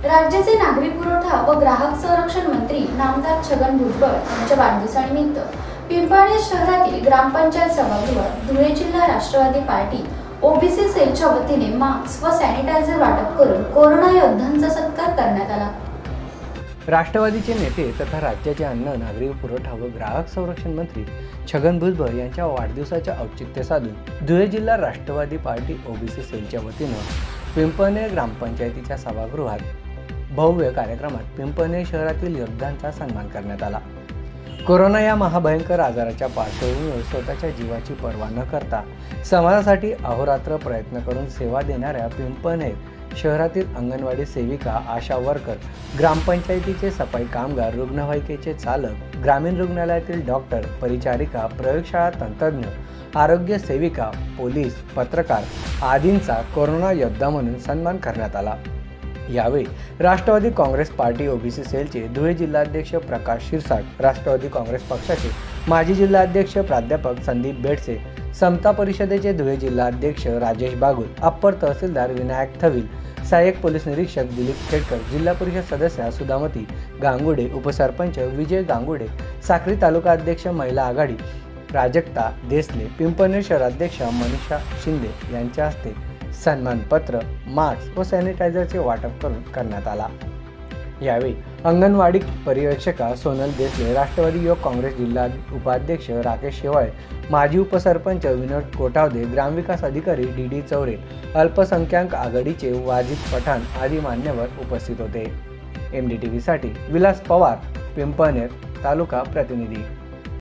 राज्याचे नागरी पुरवठा व ग्राहक संरक्षण मंत्री नामदार छगन भुजबळ यांच्या वाढदिवसानिमित्त पिंपळनेर शहरातील ग्रामपंचायत सभागृहात धुळे जिल्हा राष्ट्रवादी पार्टी ओबीसी सेलच्या वतीने मास्क व सॅनिटायझर वाटप करून कोरोना योद्धांचा सत्कार करण्यात आला। राष्ट्रवादीचे नेते तथा राज्याचे अन्न नागरी पुरवठा व ग्राहक संरक्षण मंत्री छगन भुजबळ यांच्या वाढदिवसाचे औचित्य साधून धुळे जिल्हा राष्ट्रवादी पार्टी ओबीसी सेलच्या वतीनं पिंपळनेर ग्रामपंचायतीच्या सभागृहात भव्य कार्यक्रमात पिंपळनेर शहरातील योद्धांचा सन्मान करण्यात आला। कोरोना या महाभयंकर आजाराच्या पार्श्वभूमीवर स्वतःच्या जीवाची पर्वा न करता समाजासाठी अहोरात्र प्रयत्न करून सेवा देणाऱ्या पिंपळनेर शहरातील अंगणवाडी सेविका, आशा वर्कर, ग्रामपंचायतीचे सफाई कामगार, रुग्णवाहिकेचे चालक, ग्रामीण रुग्णालयातील डॉक्टर, परिचारिका, प्रयोगशाळा तंत्रज्ञ, आरोग्य सेविका, पोलीस, पत्रकार आदींचा कोरोना योद्धा म्हणून सन्मान करण्यात आला। यावेळी राष्ट्रवादी काँग्रेस पार्टी ओबीसी सेलचे धुळे जिल्हाध्यक्ष प्रकाश शिरसाट, राष्ट्रवादी काँग्रेस पक्षाचे माजी जिल्हाध्यक्ष प्राध्यापक संदीप बेडसे, समता परिषदेचे धुळे जिल्हाध्यक्ष राजेश बागुल, अप्पर तहसीलदार विनायक थविल, सहाय्यक पोलीस निरीक्षक दिलीप खेडकर, जिल्हा परिषद सदस्या सुधामती गांगुडे, उपसरपंच विजय गांगुडे, साक्री तालुका अध्यक्ष महिला आघाडी प्राजक्ता देसले, पिंपळनेर शहराध्यक्ष मनीषा शिंदे यांच्या हस्ते सन्मानपत्र, मास्क व सॅनिटायझरचे वाटप करण्यात आला। यावेळी अंगणवाडी पर्यवेक्षिका सोनल देसले, राष्ट्रवादी युवक काँग्रेस जिल्हा उपाध्यक्ष राकेश शेवाळे, माजी उपसरपंच विनोद कोठावदे, ग्रामविकास अधिकारी डी चौरे, अल्पसंख्याक आघाडीचे वाजिद पठाण आदी मान्यवर उपस्थित होते। MDTV साठी विलास पवार, पिंपळनेर तालुका प्रतिनिधी।